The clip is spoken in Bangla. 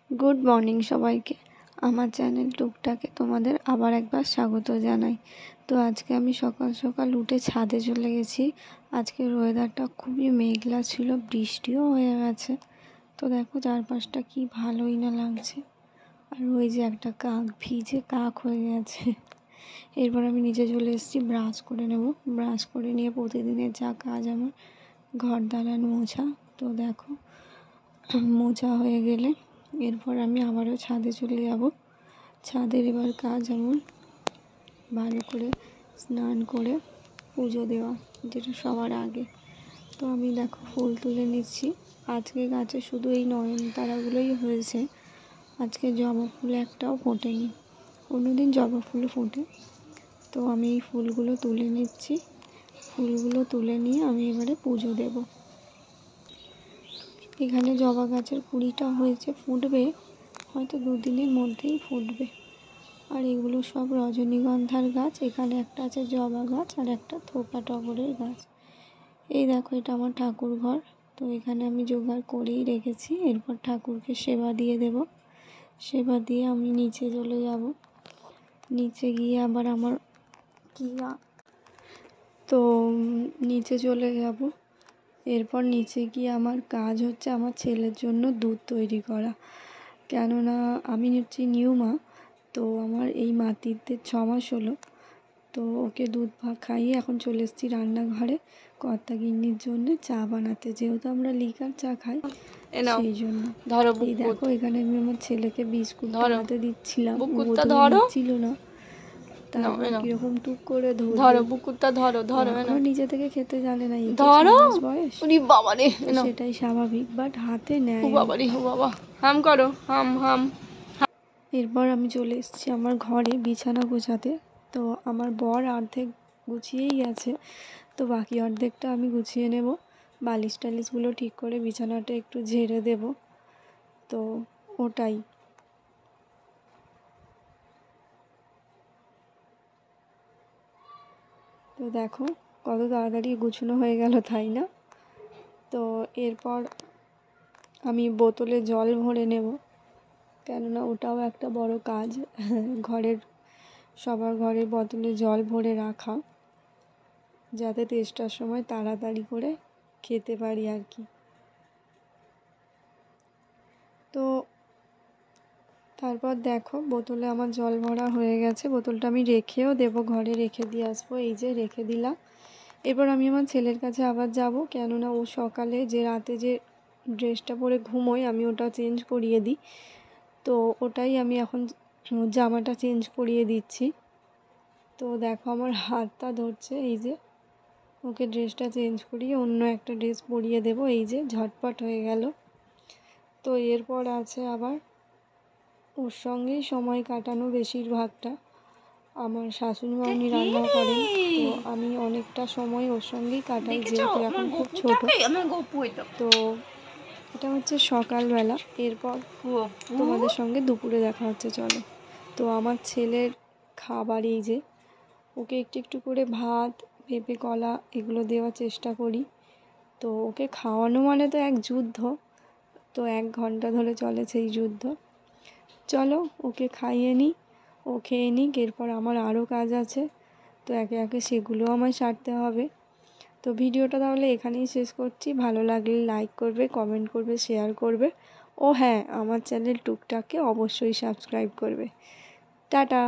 গুড মর্নিং সবাইকে। আমার চ্যানেল টুকটাকে তোমাদের আবার একবার স্বাগত জানাই। তো আজকে আমি সকাল সকাল উঠে ছাদে চলে গেছি। আজকের ওয়েদারটা খুবই মেঘলা ছিল, বৃষ্টিও হয়ে গেছে। তো দেখো চারপাশটা কি ভালোই না লাগছে। আর ওই যে একটা কাক, ভিজে কাক হয়ে গেছে। এরপর আমি নিচে চলে এসেছি, ব্রাশ করে নেব। ব্রাশ করে নিয়ে প্রতিদিনের যা কাজ আমার ঘর দালান মোছা। তো দেখো মোছা হয়ে গেলে এরপর আমি আবারও ছাদে চলে যাব। ছাদের এবার কাজ আমার ভালো করে স্নান করে পুজো দেওয়া, যেটা সবার আগে। তো আমি দেখো ফুল তুলে নিচ্ছি। আজকে গাছে শুধু এই নয়নতারাগুলোই হয়েছে, আজকে জবা ফুল একটাও ফোটেনি। অন্যদিন জবা ফুল ফোটে। তো আমি এই ফুলগুলো তুলে নিচ্ছি। ফুলগুলো তুলে নিয়ে আমি এবারে পুজো দেব। এখানে জবা গাছের কুড়িটা হয়েছে, ফুটবে হয়তো 2 দিনের মধ্যেই ফুটবে। আর এগুলো সব রজনীগন্ধার গাছ। এখানে একটা আছে জবা গাছ আর একটা থোকা টগরের গাছ। এই দেখো এটা আমার ঠাকুর ঘর। তো এখানে আমি জোগাড় করেই রেখেছি। এরপর ঠাকুরকে সেবা দিয়ে দেব। সেবা দিয়ে আমি নিচে চলে যাব। নিচে গিয়ে আবার আমার নিচে চলে যাব। এরপর নিচে গিয়ে আমার কাজ হচ্ছে আমার ছেলের জন্য দুধ তৈরি করা। কেননা আমি হচ্ছি নিউ মা। তো আমার এই মাতৃত্বের 6 মাস হলো। তো ওকে দুধ খাইয়ে এখন চলে এসেছি রান্নাঘরে কর্তা গিন্নির জন্য চা বানাতে, যেহেতু আমরা লিকার চা খাই সেই জন্য। এই দেখো এখানে আমি আমার ছেলেকে বিস্কুট বানাতে দিচ্ছিলাম, ছিল না। তারপর কিরকম টুক করে ধরো বুকুরটা ধরো নিজে থেকে খেতে জানে না, এই 6 মাস বয়স, সেটাই স্বাভাবিক, বাট হাতে নেয়। হাম করো হাম হাম। এরপর আমি চলে এসেছি আমার ঘরে বিছানা গোছাতে। তো আমার বর অর্ধেক গুছিয়েই গেছে, তো বাকি অর্ধেকটা আমি গুছিয়ে নেব। বালিশ টালিশগুলো ঠিক করে বিছানাটা একটু ঝেড়ে দেব। তো ওটাই। তো দেখো কত তাড়াতাড়ি গুছানো হয়ে গেল, তাই না? তো এরপর আমি বোতলে জল ভরে নেব, কেননা ওটাও একটা বড় কাজ। সবার ঘরে বোতলে জল ভরে রাখা, যাতে তেষ্টার সময় তাড়াতাড়ি করে খেতে পারি আর কি। তো তারপর দেখো বোতলে আমার জল ভরা হয়ে গেছে। বোতলটা আমি রেখেও দেবো, ঘরে রেখে দিয়ে আসবো। এই যে রেখে দিলাম। এরপর আমি আমার ছেলের কাছে আবার যাব, কেননা ও সকালে যে রাতে যে ড্রেসটা পরে ঘুমোয় আমি ওটা চেঞ্জ করিয়ে দিই। তো ওটাই আমি এখন জামাটা চেঞ্জ করিয়ে দিচ্ছি। তো দেখো আমার হাতটা ধরছে, এই যে ওকে ড্রেসটা চেঞ্জ করিয়ে অন্য একটা ড্রেস পরিয়ে দেব। এই যে ঝটপট হয়ে গেল। তো এরপর আছে আবার ওর সঙ্গেই সময় কাটানো বেশিরভাগটা। আমার শাশুড়ি মা উনি রান্না করেন, তো আমি অনেকটা সময় ওর সঙ্গেই কাটাই, যেহেতু এখন খুব ছোট। তো এটা হচ্ছে সকালবেলা। এরপর তোমাদের সঙ্গে দুপুরে দেখা হচ্ছে, চলো। তো আমার ছেলের খাবার এই যে, ওকে একটু একটু করে ভাত, পেঁপে, কলা এগুলো দেওয়ার চেষ্টা করি। তো ওকে খাওয়ানো মানে তো এক যুদ্ধ। তো 1 ঘন্টা ধরে চলে সেই যুদ্ধ। চলো ওকে খাইয়ে নিই, ও খেয়ে নিক। এরপর আমার আরও কাজ আছে, তো একে একে সেগুলো আমায় সারতে হবে। তো ভিডিওটা তাহলে এখানেই শেষ করছি। ভালো লাগলে লাইক করবে, কমেন্ট করবে, শেয়ার করবে। ও হ্যাঁ, আমার চ্যানেল টুকটাককে অবশ্যই সাবস্ক্রাইব করবে। টাটা।